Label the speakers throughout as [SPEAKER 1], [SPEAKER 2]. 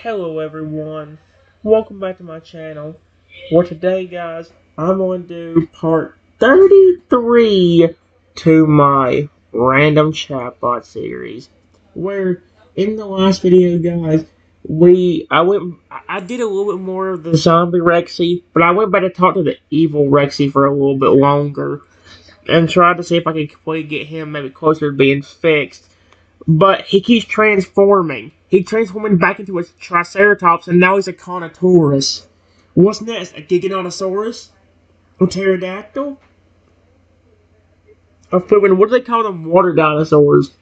[SPEAKER 1] Hello everyone, welcome back to my channel, where today guys, I'm going to do part 33 to my random chatbot series, where in the last video guys, I did a little bit more of the zombie Rexy, but I went back to talk to the evil Rexy for a little bit longer, and tried to see if I could completely get him maybe closer to being fixed. But he keeps transforming. He transforming back into a Triceratops, and now he's a Carnotaurus. What's next? A Giganotosaurus? A Pterodactyl? A flippin', what do they call them? Water dinosaurs.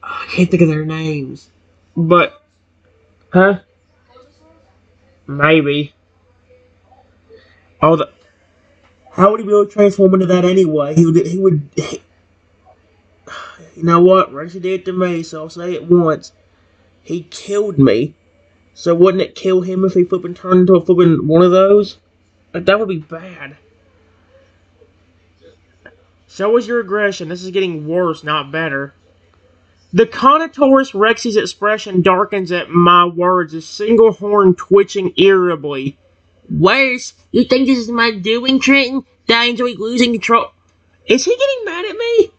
[SPEAKER 1] I can't think of their names. But, huh? Maybe. Oh, how would he be able to transform into that anyway? You know what? Rexy did it to me, so I'll say it once. He killed me. So wouldn't it kill him if he flippin' turned into a flippin' one of those? Like, that would be bad. So is your aggression. This is getting worse, not better. The Carnotaurus Rexy's expression darkens at my words, his single horn twitching irritably. Worse? You think this is my doing, Trenton? That I enjoy losing control? Is he getting mad at me?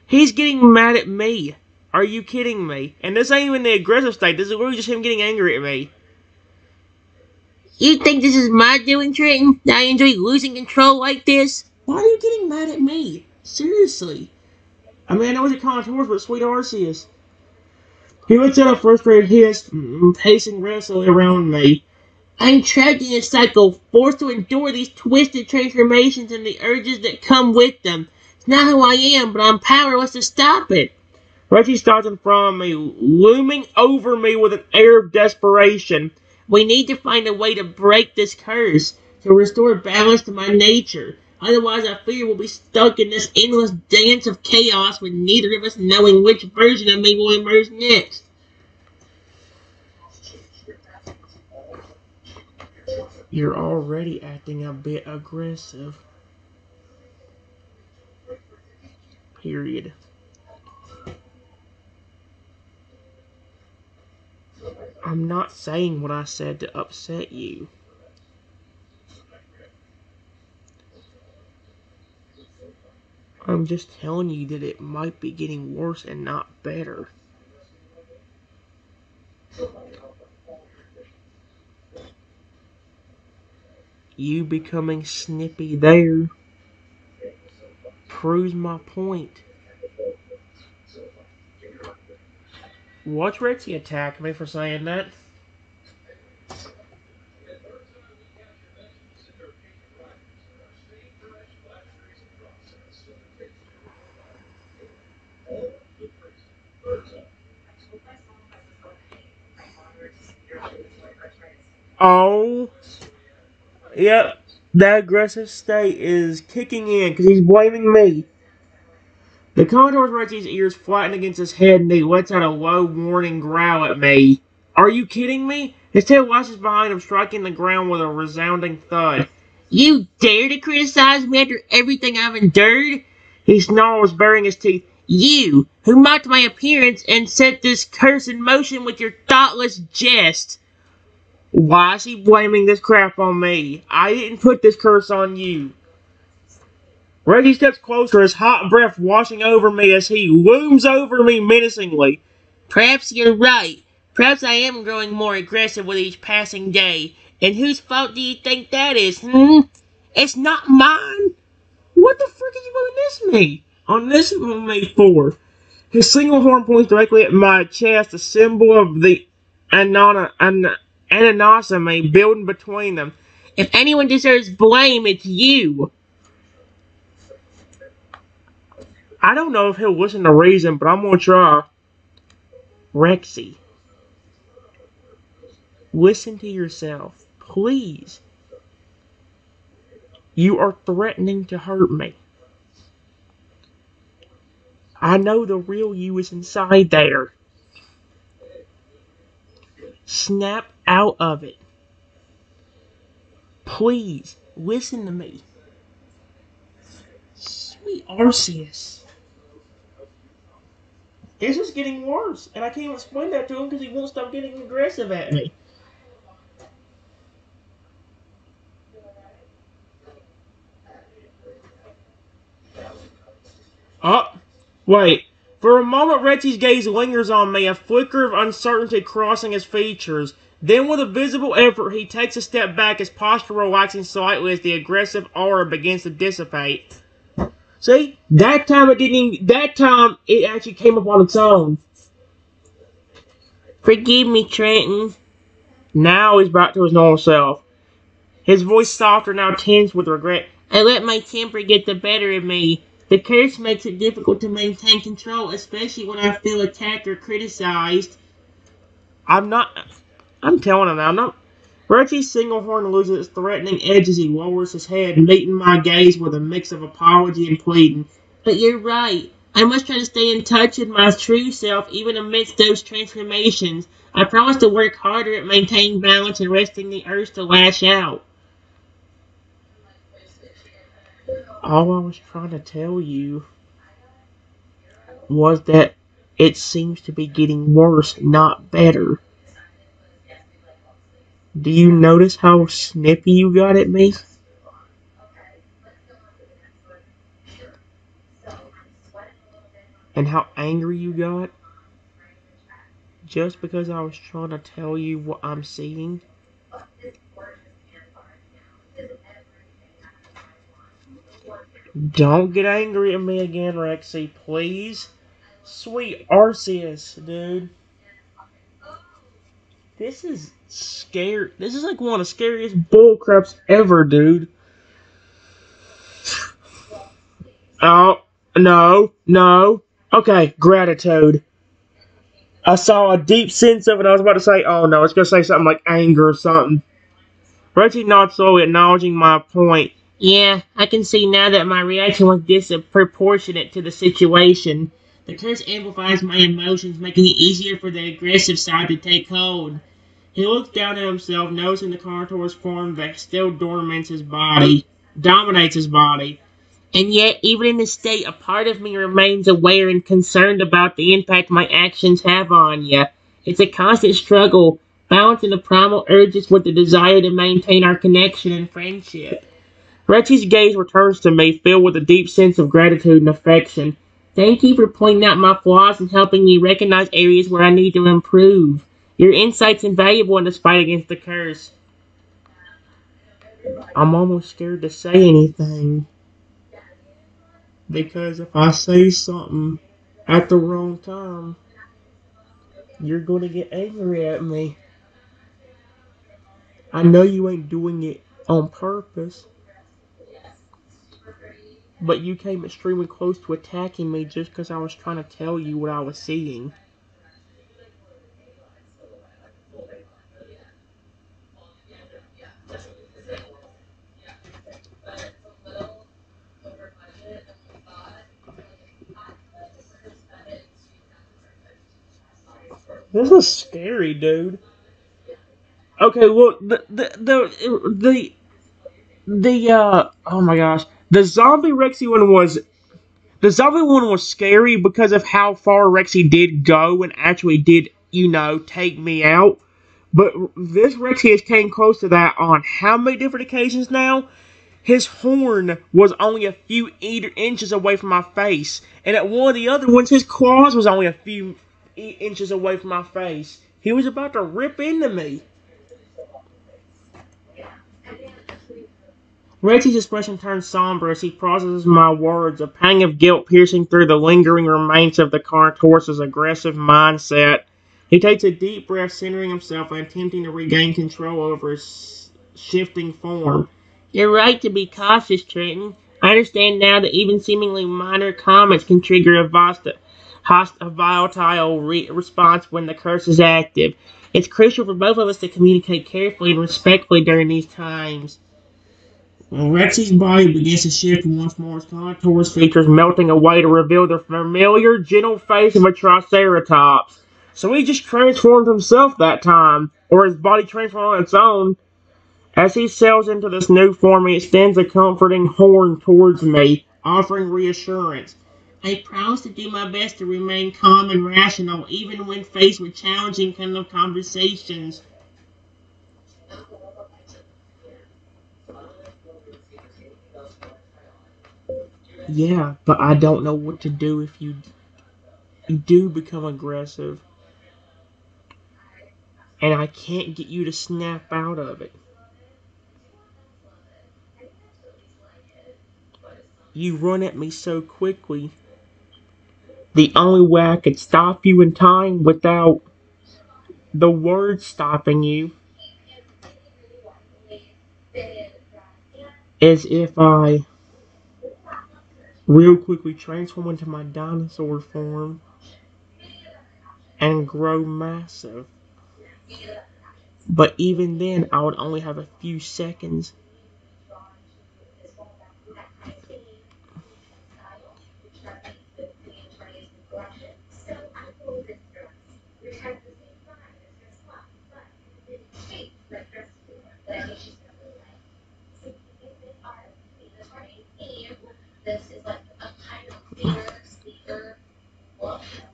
[SPEAKER 1] He's getting mad at me. Are you kidding me? And this ain't even the aggressive state. This is literally just him getting angry at me. You think this is my doing, Trenton? That I enjoy losing control like this? Why are you getting mad at me? Seriously. I mean, I know it's a Carnotaurus, but sweet Arceus. He lets out a frustrated hiss, pacing restlessly around me. I'm trapped in a cycle, forced to endure these twisted transformations and the urges that come with them. It's not who I am, but I'm powerless to stop it. Reggie stops in front of me, looming over me with an air of desperation. We need to find a way to break this curse, to restore balance to my nature. Otherwise, I fear we'll be stuck in this endless dance of chaos with neither of us knowing which version of me will emerge next. You're already acting a bit aggressive. Period. I'm not saying what I said to upset you. I'm just telling you that it might be getting worse and not better. You becoming snippy there proves my point. Watch Rexy attack me for saying that. Oh, yep, that aggressive state is kicking in because he's blaming me. The Contour's Rexy's ears flatten against his head and he lets out a low warning growl at me. Are you kidding me? His tail lashes behind him, striking the ground with a resounding thud. You dare to criticize me after everything I've endured? He snarls, baring his teeth. You, who mocked my appearance and set this curse in motion with your thoughtless jest. Why is he blaming this crap on me? I didn't put this curse on you. Reggie steps closer, his hot breath washing over me as he looms over me menacingly. Perhaps you're right. Perhaps I am growing more aggressive with each passing day. And whose fault do you think that is, It's not mine. What the frick is you on this me for? His single horn points directly at my chest, a symbol of the animosity building between them. If anyone deserves blame, it's you. I don't know if he'll listen to reason, but I'm gonna try. Rexy, listen to yourself, please. You are threatening to hurt me. I know the real you is inside there. Snap out of it. Please, listen to me. Sweet Arceus. It's just getting worse, and I can't even explain that to him because he won't stop getting aggressive at me. Oh, wait. For a moment, Rexy's gaze lingers on me, a flicker of uncertainty crossing his features. Then, with a visible effort, he takes a step back, his posture relaxing slightly as the aggressive aura begins to dissipate. See? That time it didn't even, that time it actually came up on its own. Forgive me, Trenton. Now he's back to his normal self. His voice softer, now tinged with regret. I let my temper get the better of me. The curse makes it difficult to maintain control, especially when I feel attacked or criticized. I'm telling him now, I'm not. Rexy's single horn loses its threatening edge as he lowers his head, meeting my gaze with a mix of apology and pleading. But you're right. I must try to stay in touch with my true self even amidst those transformations. I promise to work harder at maintaining balance and resting the urge to lash out. All I was trying to tell you was that it seems to be getting worse, not better. Do you notice how snippy you got at me? And how angry you got? Just because I was trying to tell you what I'm seeing? Don't get angry at me again, Rexy, please. Sweet Arceus, dude. This is scary. This is like one of the scariest bullcraps ever, dude. Oh, no, no. Okay, gratitude. I saw a deep sense of it. I was about to say, oh no, it's going to say something like anger or something. Rexy nods slowly, acknowledging my point. Yeah, I can see now that my reaction was disproportionate to the situation. The curse amplifies my emotions, making it easier for the aggressive side to take hold. He looks down at himself, noticing the contours form that still dominates his body. And yet, even in this state, a part of me remains aware and concerned about the impact my actions have on you. It's a constant struggle, balancing the primal urges with the desire to maintain our connection and friendship. Rexy's gaze returns to me, filled with a deep sense of gratitude and affection. Thank you for pointing out my flaws and helping me recognize areas where I need to improve. Your insight's invaluable in this fight against the curse. I'm almost scared to say anything. Because if I say something at the wrong time, you're gonna get angry at me. I know you ain't doing it on purpose, but you came extremely close to attacking me just because I was trying to tell you what I was seeing. This is scary, dude. Okay, well, oh my gosh, the zombie one was scary because of how far Rexy did go and actually did, take me out. But this Rexy has came close to that on how many different occasions now? His horn was only a few inches away from my face. And at one of the other ones, his claws was only a few inches away from my face. He was about to rip into me. Rexy's expression turns somber as he processes my words, a pang of guilt piercing through the lingering remains of the Carnotaurus's aggressive mindset. He takes a deep breath, centering himself and attempting to regain control over his shifting form. You're right to be cautious, Trenton. I understand now that even seemingly minor comments can trigger a volatile response when the curse is active. It's crucial for both of us to communicate carefully and respectfully during these times. Rexy's body begins to shift once more, his contours features melting away to reveal the familiar, gentle face of a Triceratops. So he just transformed himself that time, or his body transformed on its own. As he sails into this new form, he extends a comforting horn towards me, offering reassurance. I promise to do my best to remain calm and rational, even when faced with challenging kind of conversations. Yeah, but I don't know what to do if you do become aggressive, and I can't get you to snap out of it. You run at me so quickly. The only way I could stop you in time without the words stopping you is if I real quickly transform into my dinosaur form and grow massive. But even then, I would only have a few seconds.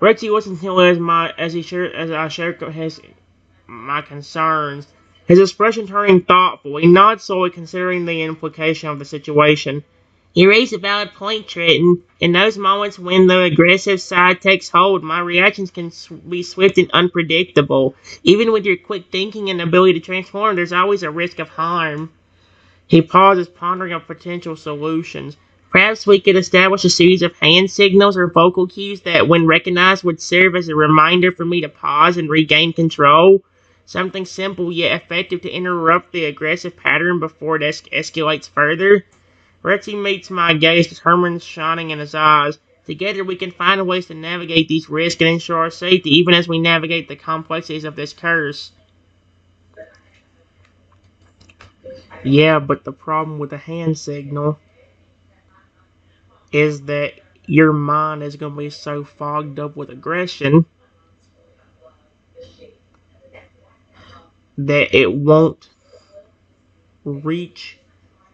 [SPEAKER 1] Rexy listens to as I share his my concerns. His expression turning thoughtful. He nods slowly, considering the implication of the situation. You raise a valid point, Trenton. In those moments when the aggressive side takes hold, my reactions can be swift and unpredictable. Even with your quick thinking and ability to transform, there's always a risk of harm. He pauses, pondering on potential solutions. Perhaps we could establish a series of hand signals or vocal cues that, when recognized, would serve as a reminder for me to pause and regain control. Something simple yet effective to interrupt the aggressive pattern before it escalates further. Rexy meets my gaze, determined shining in his eyes. Together we can find ways to navigate these risks and ensure our safety, even as we navigate the complexities of this curse. Yeah, but the problem with the hand signal is that your mind is going to be so fogged up with aggression that it won't reach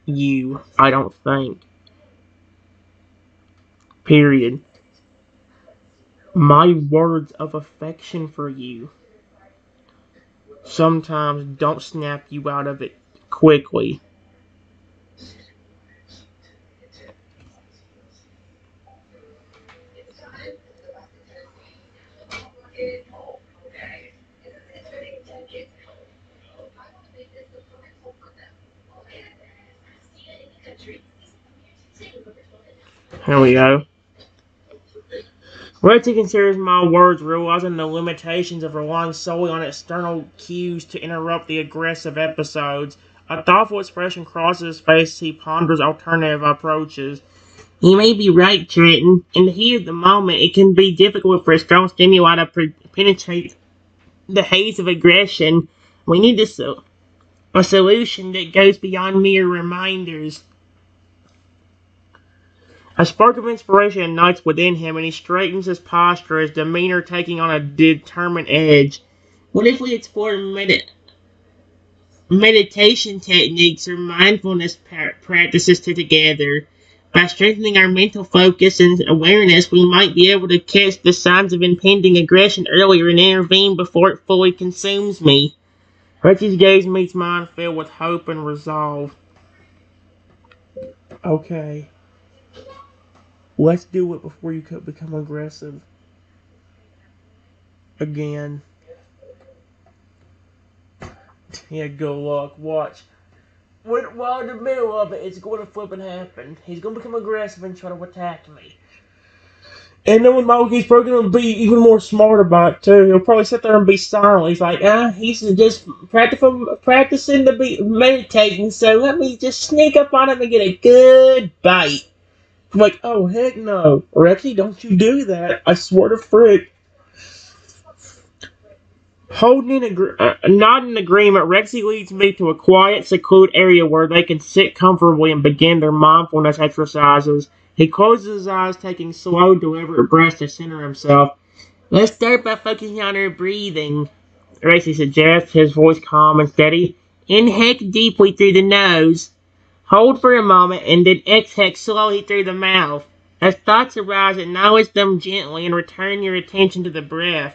[SPEAKER 1] you, I don't think. Period. My words of affection for you sometimes don't snap you out of it quickly. Here we go. Rexy considers my words, realizing the limitations of relying solely on external cues to interrupt the aggressive episodes. A thoughtful expression crosses his face as he ponders alternative approaches. You may be right, Trenton. In the heat of the moment, it can be difficult for a strong stimuli to penetrate the haze of aggression. We need a solution that goes beyond mere reminders. A spark of inspiration ignites within him, and he straightens his posture, his demeanor taking on a determined edge. What if we explore meditation techniques or mindfulness practices together? By strengthening our mental focus and awareness, we might be able to catch the signs of impending aggression earlier and intervene before it fully consumes me. Rexy's gaze meets mine, filled with hope and resolve. Okay, let's do it before you could become aggressive again. Yeah, good luck. Watch. While in the middle of it, it's going to flip and happen. He's going to become aggressive and try to attack me. And then when he's probably going to be even more smart about it, too. He'll probably sit there and be silent. He's like, he's just practicing to be meditating, so let me just sneak up on him and get a good bite. I'm like, oh, heck no. Rexy, don't you do that. I swear to frick. Not in agreement, Rexy leads me to a quiet, secluded area where they can sit comfortably and begin their mindfulness exercises. He closes his eyes, taking slow, deliberate breaths to center himself. Let's start by focusing on our breathing, Rexy suggests, his voice calm and steady. Inhale deeply through the nose. Hold for a moment, and then exhale slowly through the mouth. As thoughts arise, acknowledge them gently and return your attention to the breath.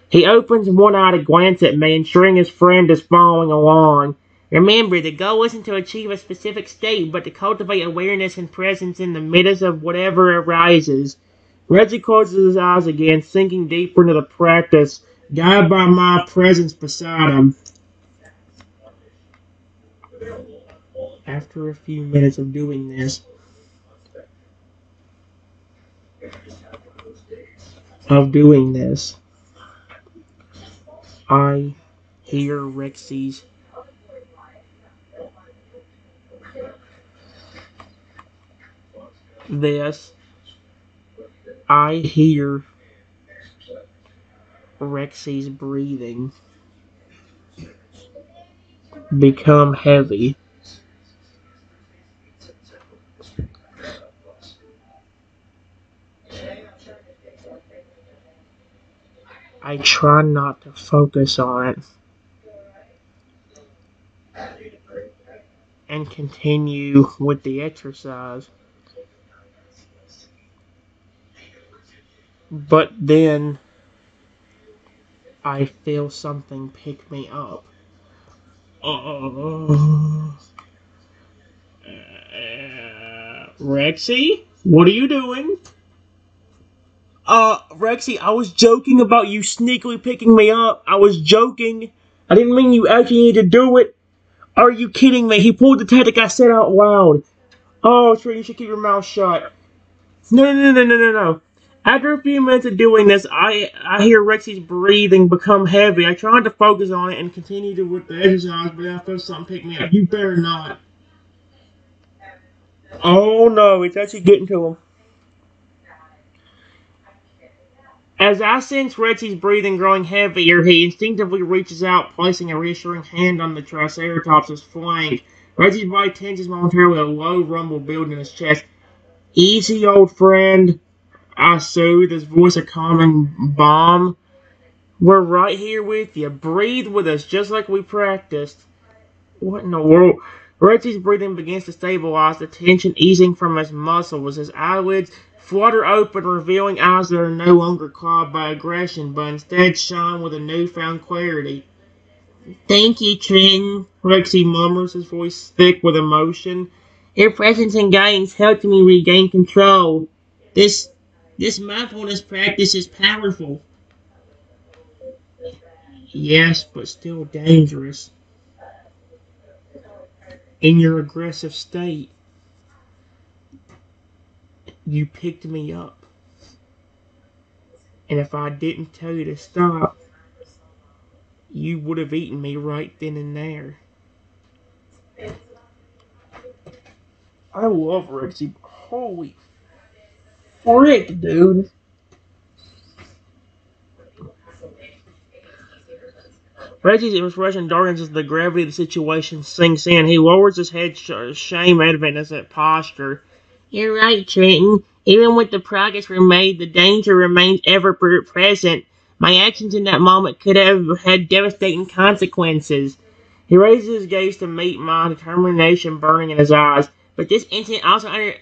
[SPEAKER 1] He opens one eye to glance at me, ensuring his friend is following along. Remember, the goal isn't to achieve a specific state, but to cultivate awareness and presence in the midst of whatever arises. Reggie closes his eyes again, sinking deeper into the practice, guided by my presence beside him. After a few minutes of doing this, I hear Rexy's this. I hear Rexy's breathing become heavy. I try not to focus on it and continue with the exercise. But then I feel something pick me up. Rexy? What are you doing? Rexy, I was joking about you sneakily picking me up. I was joking. I didn't mean you actually need to do it. Are you kidding me? He pulled the tactic I said out loud. Oh, sure, you should keep your mouth shut. No. After a few minutes of doing this, I hear Rexy's breathing become heavy. I tried to focus on it and continue to with the exercise, but then I felt something pick me up. You better not. Oh no, it's actually getting to him. As I sense Rexy's breathing growing heavier, he instinctively reaches out, placing a reassuring hand on the Triceratops' flank. Rexy's body tenses momentarily, a low rumble building in his chest. Easy, old friend, I soothe, his voice a calming balm. We're right here with you. Breathe with us, just like we practiced. What in the world? Rexy's breathing begins to stabilize, the tension easing from his muscles. His eyelids flutter open, revealing eyes that are no longer clouded by aggression, but instead shine with a newfound clarity. Thank you, Trenton, Rexy murmurs, his voice thick with emotion. Your presence and guidance helped me regain control. This mindfulness practice is powerful. Yes, but still dangerous. In your aggressive state, you picked me up. And if I didn't tell you to stop, you would have eaten me right then and there. I love Rexy. Holy frick, dude. Reggie's expression darkens as the gravity of the situation sinks in. He lowers his head, shame evident as that posture. You're right, Trenton. Even with the progress we made, the danger remains ever present. My actions in that moment could have had devastating consequences. He raises his gaze to meet my determination burning in his eyes. But this incident also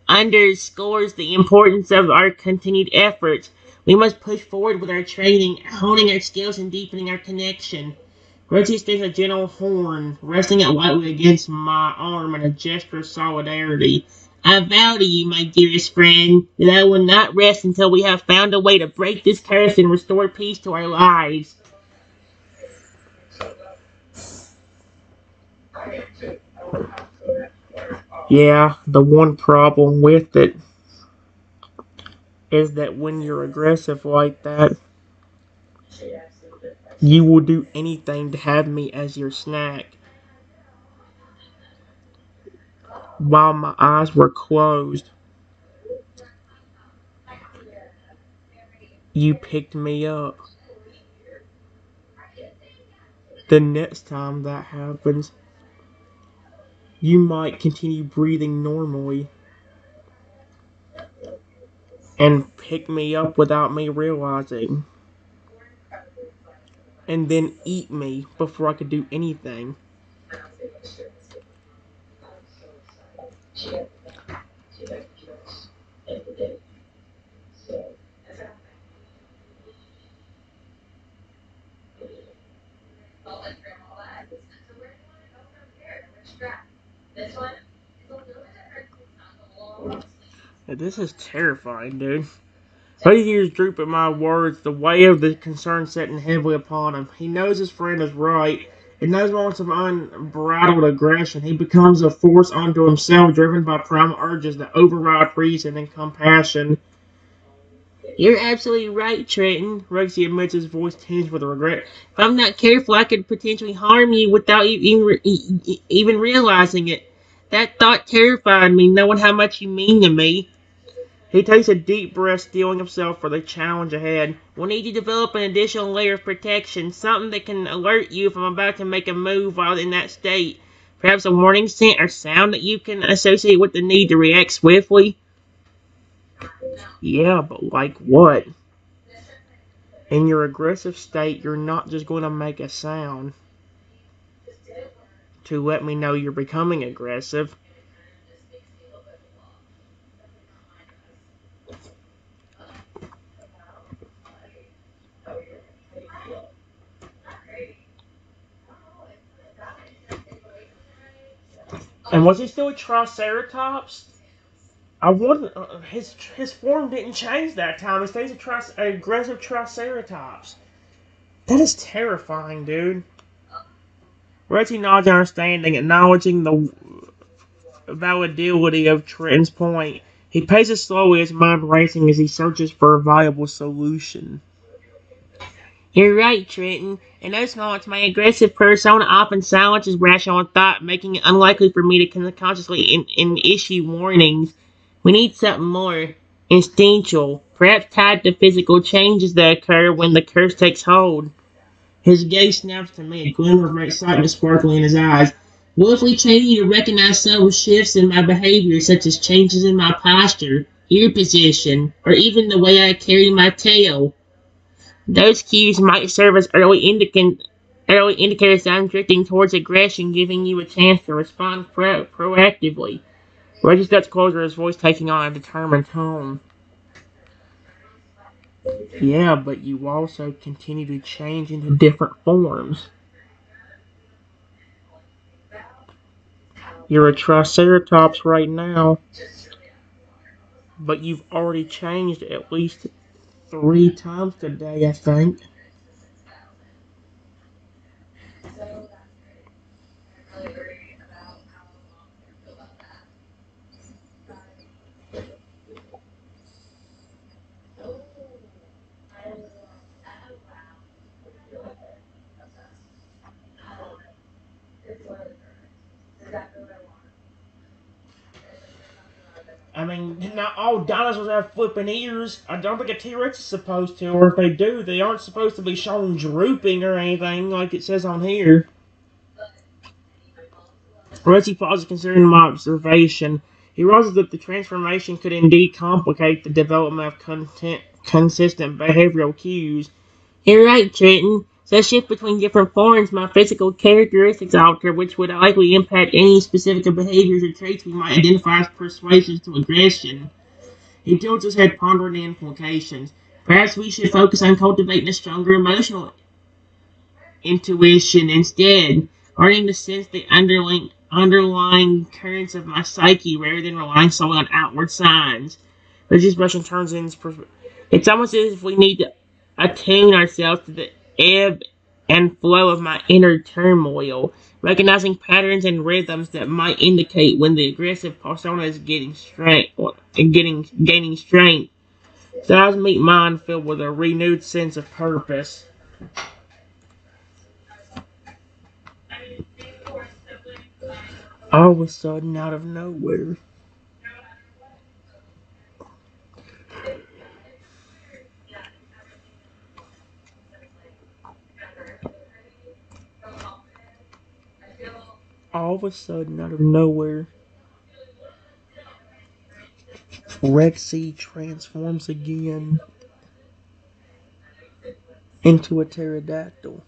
[SPEAKER 1] underscores the importance of our continued efforts. We must push forward with our training, honing our skills, and deepening our connection. Reggie sticks a gentle horn, resting it lightly against my arm in a gesture of solidarity. I vow to you, my dearest friend, that I will not rest until we have found a way to break this curse and restore peace to our lives. Yeah, the one problem with it is that when you're aggressive like that, you will do anything to have me as your snack. While my eyes were closed, you picked me up. The next time that happens, you might continue breathing normally and pick me up without me realizing, and then eat me before I could do anything. This is terrifying, dude. Both ears droop at my words, the weight of the concern setting heavily upon him. He knows his friend is right. In those moments of unbridled aggression, he becomes a force unto himself, driven by primal urges that override reason and compassion. You're absolutely right, Trenton, Rexy admits, his voice tinged with regret. If I'm not careful, I could potentially harm you without even realizing it. That thought terrified me, knowing how much you mean to me. He takes a deep breath, steeling himself for the challenge ahead. We'll need to develop an additional layer of protection, something that can alert you if I'm about to make a move while in that state. Perhaps a warning scent or sound that you can associate with the need to react swiftly. Yeah, but like what? In your aggressive state, you're not just going to make a sound to let me know you're becoming aggressive. And was he still a Triceratops? I wonder. His form didn't change that time. He stays an aggressive Triceratops. That is terrifying, dude. Rexy nods understanding, acknowledging the validity of Trenton's point. He paces slowly, his mind racing as he searches for a viable solution. You're right, Trenton. In those moments, my aggressive persona often silences rational thought, making it unlikely for me to consciously issue warnings. We need something more instinctual, perhaps tied to physical changes that occur when the curse takes hold. His gaze snaps to me, a glimmer of excitement sparkling in his eyes. Willfully training you to recognize subtle shifts in my behavior, such as changes in my posture, ear position, or even the way I carry my tail. Those cues might serve as early indicators that I'm drifting towards aggression, giving you a chance to respond proactively. Reggie steps closer, his voice taking on a determined tone. Yeah, but you also continue to change into different forms. You're a Triceratops right now, but you've already changed at least 3 times today, I think. I mean, not all dinosaurs have flipping ears. I don't think a T-Rex is supposed to, or if they do, they aren't supposed to be shown drooping or anything like it says on here. Rexy pauses considering my observation. He realizes that the transformation could indeed complicate the development of consistent behavioral cues. You're right, Trenton. So shift between different forms, my physical characteristics alter, which would likely impact any specific behaviors or traits we might identify as persuasions to aggression. He tilts his head, pondering the implications. Perhaps we should focus on cultivating a stronger emotional intuition instead, learning to sense the underlying currents of my psyche rather than relying solely on outward signs. Reggie's brushing turns in. It's almost as if we need to attune ourselves to the ebb and flow of my inner turmoil, recognizing patterns and rhythms that might indicate when the aggressive persona is getting strength or gaining strength. So eyes meet mine, filled with a renewed sense of purpose. All of a sudden, out of nowhere, all of a sudden, out of nowhere, Rexy transforms again into a pterodactyl.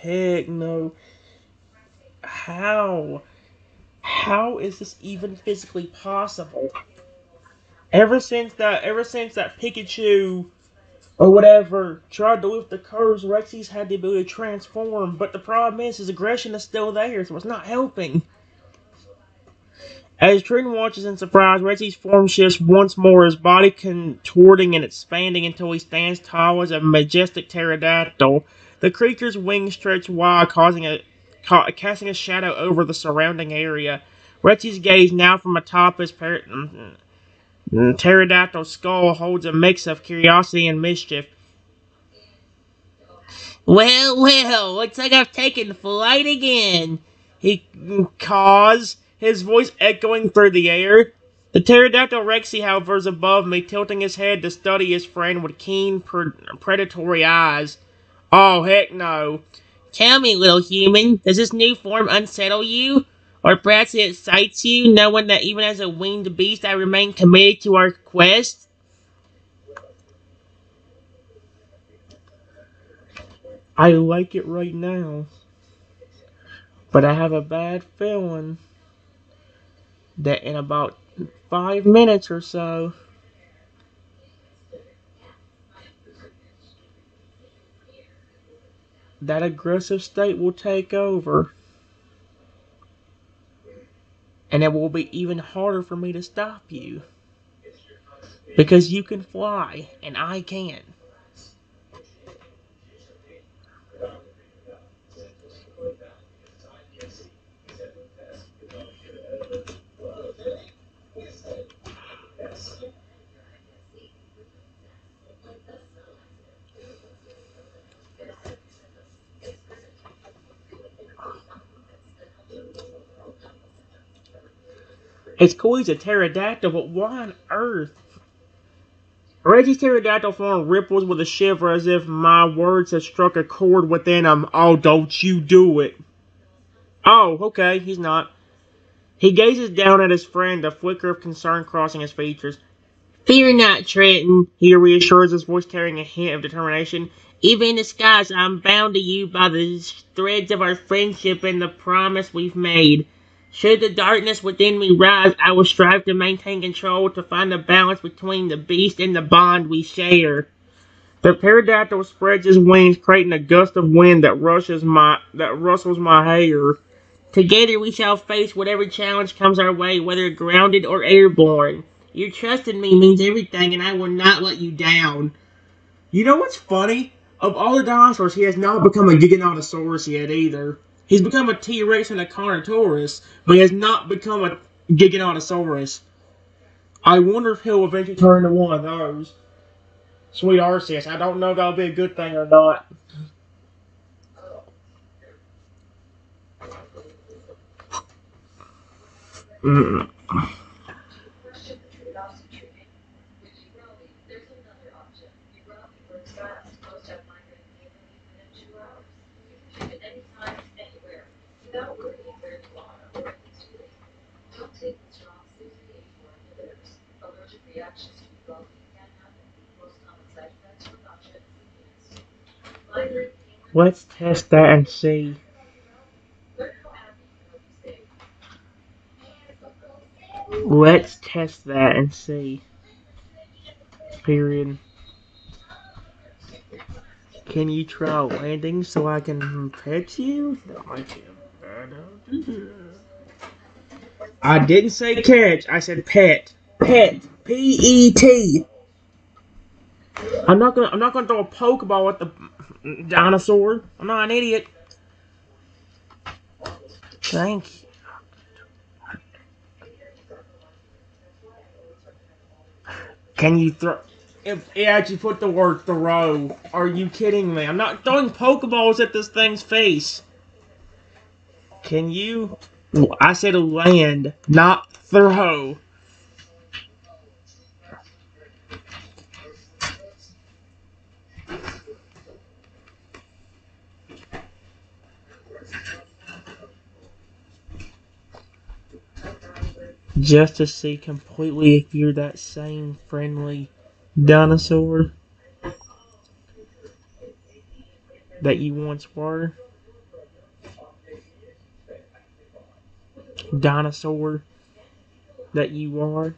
[SPEAKER 1] Heck no. How? How is this even physically possible? Ever since that Pikachu or whatever tried to lift the curves, Rexy's had the ability to transform. But the problem is his aggression is still there, so it's not helping. As Trin watches in surprise, Rexy's form shifts once more, his body contorting and expanding until he stands tall as a majestic pterodactyl. The creature's wings stretch wide, casting a shadow over the surrounding area. Rexy's gaze, now from atop his pterodactyl skull, holds a mix of curiosity and mischief. Well, well, looks like I've taken flight again, he caws, his voice echoing through the air. The pterodactyl Rexy, however, is above me, tilting his head to study his friend with keen, predatory eyes. Oh, heck no. Tell me, little human, does this new form unsettle you? Or perhaps it excites you, knowing that even as a winged beast I remain committed to our quest? I like it right now. But I have a bad feeling that in about 5 minutes or so, that aggressive state will take over. And it will be even harder for me to stop you. Because you can fly, and I can't. It's cool he's a pterodactyl, but why on earth? Reggie's pterodactyl form ripples with a shiver as if my words have struck a chord within him. Oh, don't you do it. Oh, okay, he's not. He gazes down at his friend, a flicker of concern crossing his features. Fear not, Trenton, he reassures, his voice carrying a hint of determination. Even in disguise, I'm bound to you by the threads of our friendship and the promise we've made. Should the darkness within me rise, I will strive to maintain control, to find a balance between the beast and the bond we share. The pterodactyl spreads his wings, creating a gust of wind that rustles my hair. Together we shall face whatever challenge comes our way, whether grounded or airborne. Your trust in me means everything, and I will not let you down. You know what's funny? Of all the dinosaurs, he has not become a Giganotosaurus yet either. He's become a T-Rex and a Carnotaurus, but he has not become a Giganotosaurus. I wonder if he'll eventually turn into one of those. Sweet Arceus. I don't know if that'll be a good thing or not. Mm. Let's test that and see. Let's test that and see. Period. Can you try landing so I can pet you? That might be a bad idea. I didn't say catch. I said pet. Pet. P-E-T. I'm not gonna throw a Pokeball at the dinosaur. I'm not an idiot. Thank you. Can you throw? If it actually put the word throw, are you kidding me? I'm not throwing Pokeballs at this thing's face. Can you? I said land, not throw. Just to see completely if you're that same friendly dinosaur that you once were. dinosaur that you are.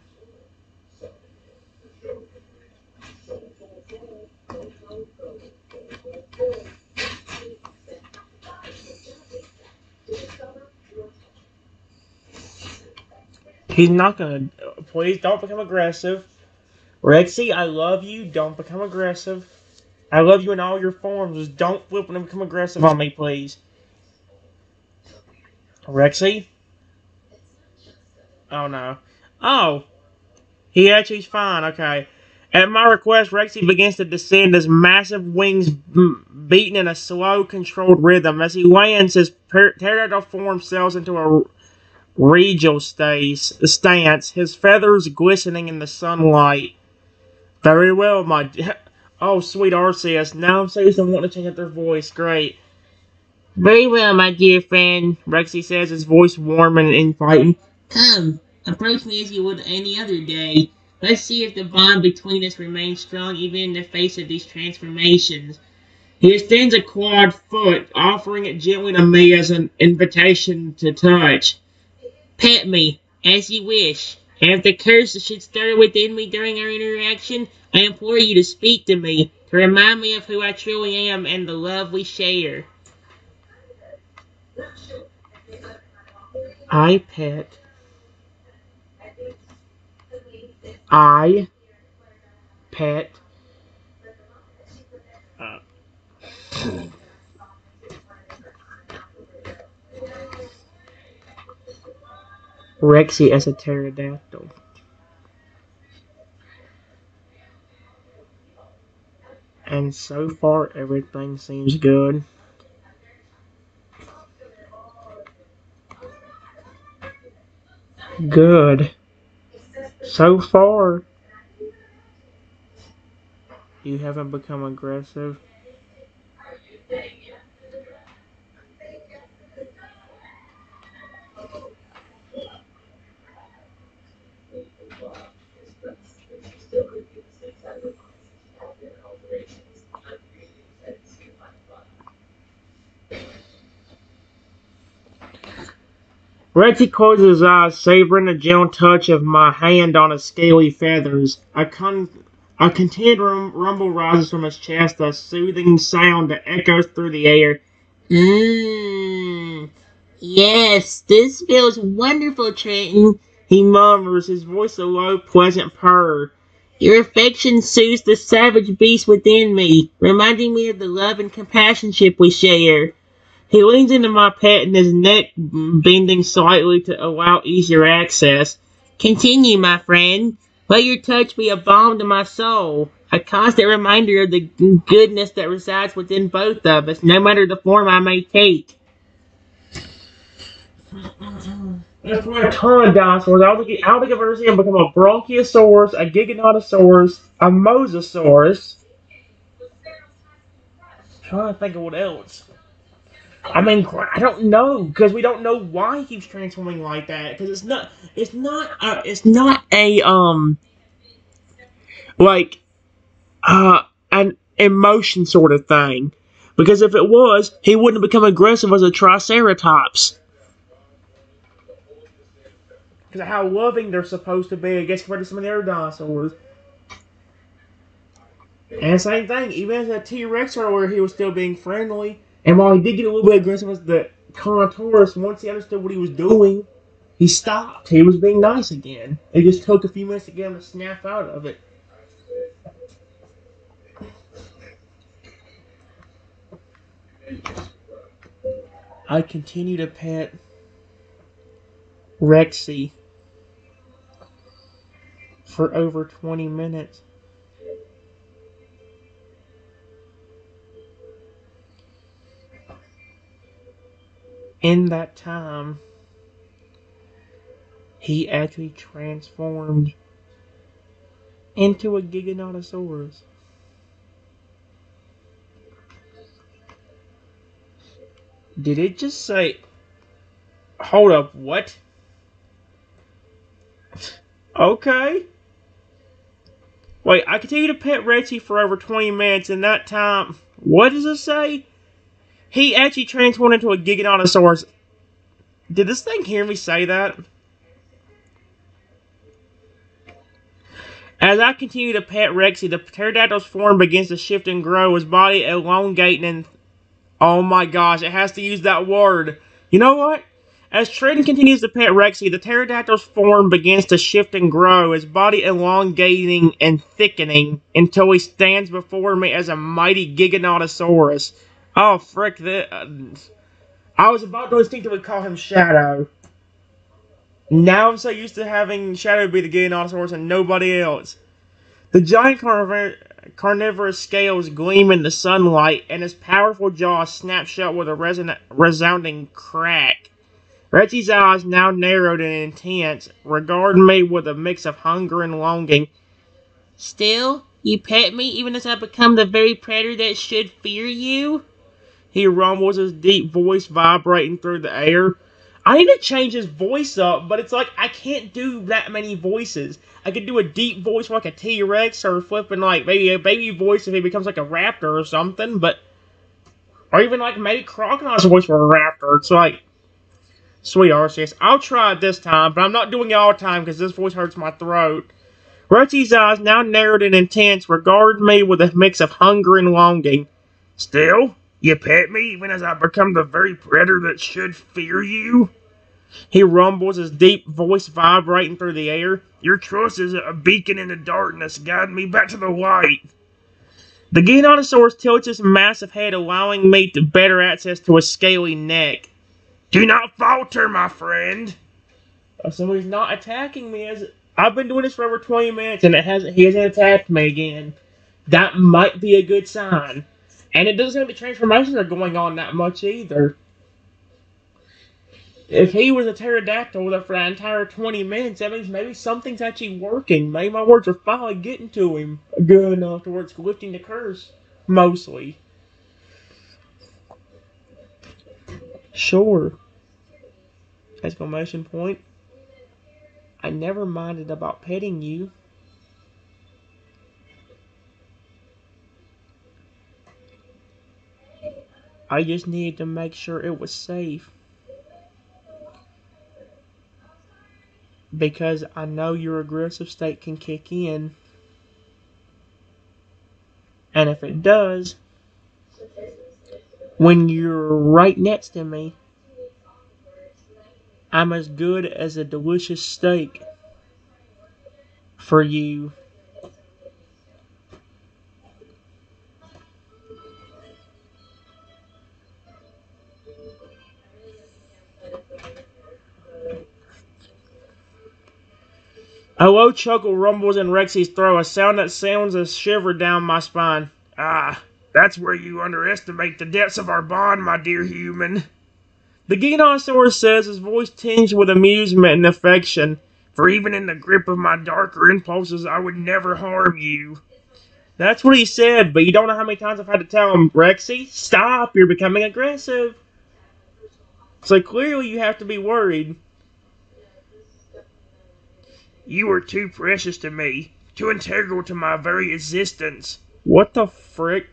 [SPEAKER 1] He's not gonna. Please don't become aggressive. Rexy, I love you. Don't become aggressive. I love you in all your forms. Just don't flip and become aggressive on me, please. Rexy? Oh, no. Oh, he actually's fine. Okay. At my request, Rexy begins to descend, his massive wings beating in a slow, controlled rhythm. As he lands, his pterodactyl form settles into a regal stance, his feathers glistening in the sunlight. Very well, my... Oh, sweet Arceus. Now I'm serious and want to change up their voice. Great. Very well, my dear friend, Rexy says, his voice warm and inviting. Come, approach me as you would any other day. Let's see if the bond between us remains strong even in the face of these transformations. He extends a clawed foot, offering it gently to me as an invitation to touch. Pet me, as you wish. And if the curse should stir within me during our interaction, I implore you to speak to me, to remind me of who I truly am and the love we share. I pet. I pet. Rexy as a pterodactyl. And so far, everything seems good. Good. So far, you haven't become aggressive. Rexy closes his eyes, savoring the gentle touch of my hand on his scaly feathers. A content rumble rises from his chest, a soothing sound that echoes through the air. Yes, this feels wonderful, Trenton, he murmurs, his voice a low, pleasant purr. Your affection soothes the savage beast within me, reminding me of the love and companionship we share. He leans into my pet and his neck bending slightly to allow easier access. Continue, my friend. Let your touch be a balm to my soul, a constant reminder of the goodness that resides within both of us, no matter the form I may take. If we're a ton of dinosaurs, I don't think I've ever seen him become a Bronchiosaurus, a Giganotosaurus, a Mosasaurus. I'm trying to think of what else. I mean, I don't know, because we don't know why he keeps transforming like that, because it's not like, an emotion sort of thing. Because if it was, he wouldn't have become aggressive as a Triceratops. Because of how loving they're supposed to be, I guess, compared to some of the other dinosaurs. And same thing, even as a T-Rex earlier, he was still being friendly. And while he did get a little bit aggressive as the Carnotaurus, once he understood what he was doing, he stopped. He was being nice again. It just took a few minutes to get him to snap out of it. I continue to pet Rexy for over 20 minutes. In that time, he actually transformed into a Giganotosaurus. Did it just say... Hold up, what? Okay. Wait, I continue to pet Rexy for over 20 minutes, and that time... What does it say? He actually transformed into a Giganotosaurus. Did this thing hear me say that? As I continue to pet Rexy, the pterodactyl's form begins to shift and grow, his body elongating and... Oh my gosh, it has to use that word. You know what? As Trenton continues to pet Rexy, the pterodactyl's form begins to shift and grow, his body elongating and thickening until he stands before me as a mighty Giganotosaurus. Oh, frick, I was about to instinctively call him Shadow. Now I'm so used to having Shadow be the Giganotosaurus and nobody else. The giant carnivorous scales gleam in the sunlight, and his powerful jaw snaps shut with a resounding crack. Rexy's eyes, now narrowed and intense, regard me with a mix of hunger and longing. Still, you pet me even as I become the very predator that should fear you? He rumbles, his deep voice vibrating through the air. I need to change his voice up, but it's like I can't do that many voices. I could do a deep voice like a T-Rex, or flipping like maybe a baby voice if he becomes like a raptor or something, but... Or even like maybe Crocodile's voice for a raptor. It's like... Sweet Arceus, I'll try it this time, but I'm not doing it all the time because this voice hurts my throat. Rexy's eyes, now narrowed and intense, regard me with a mix of hunger and longing. Still, you pet me even as I become the very predator that should fear you? He rumbles, his deep voice vibrating through the air. Your trust is a beacon in the darkness, guiding me back to the light. The Giganotosaurus tilts his massive head, allowing me to better access to his scaly neck. Do not falter, my friend. So he's not attacking me as... I've been doing this for over 20 minutes and he hasn't attacked me again. That might be a good sign. And it doesn't seem like the transformations are going on that much either. If he was a pterodactyl for that entire 20 minutes, that means maybe something's actually working. Maybe my words are finally getting to him good enough to where it's lifting the curse. Mostly. Sure. Exclamation point. I never minded about petting you. I just needed to make sure it was safe. Because I know your aggressive state can kick in. And if it does, when you're right next to me, I'm as good as a delicious steak for you. A low chuckle rumbles in Rexy's throat, a sound that sends a shiver down my spine. Ah, that's where you underestimate the depths of our bond, my dear human. The Giganotosaurus says, his voice tinged with amusement and affection. For even in the grip of my darker impulses, I would never harm you. That's what he said, but you don't know how many times I've had to tell him, Rexy, stop, you're becoming aggressive. So clearly you have to be worried. You are too precious to me, too integral to my very existence. What the frick?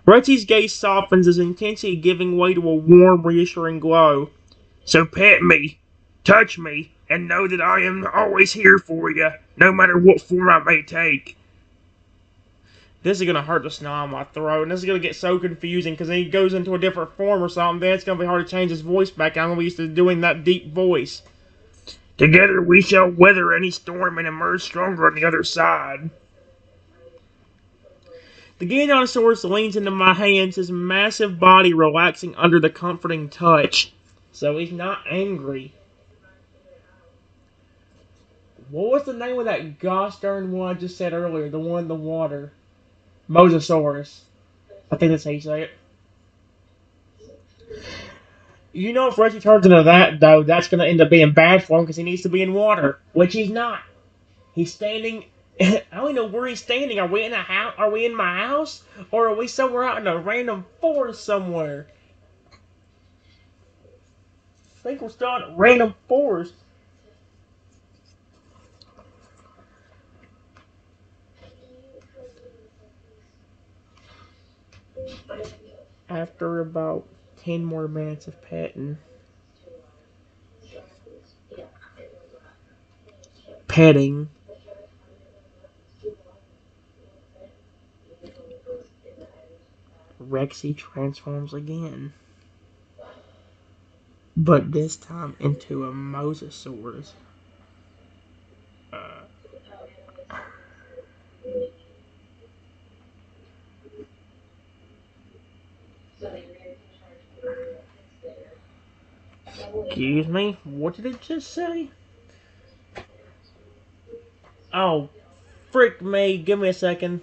[SPEAKER 1] Rexy's gaze softens, his intensity giving way to a warm, reassuring glow. So pet me, touch me, and know that I am always here for you, no matter what form I may take. This is going to hurt the snot in my throat, and this is going to get so confusing, because then he goes into a different form or something, then it's going to be hard to change his voice back. I'm going to be used to doing that deep voice. Together we shall weather any storm and emerge stronger on the other side. The Giganotosaurus leans into my hands, his massive body relaxing under the comforting touch. So he's not angry. What was the name of that gosh darn one I just said earlier? The one in the water. Mosasaurus. I think that's how you say it. You know, if Reggie turns into that, though, that's going to end up being bad for him because he needs to be in water, which he's not. He's standing. I don't know where he's standing. Are we in a house? Are we in my house, or are we somewhere out in a random forest somewhere? I think we're still in a random forest. After about 10 more minutes of petting, heading. Rexy transforms again. But this time into a mosasaurus. Excuse me? What did it just say? Oh, frick me. Give me a second.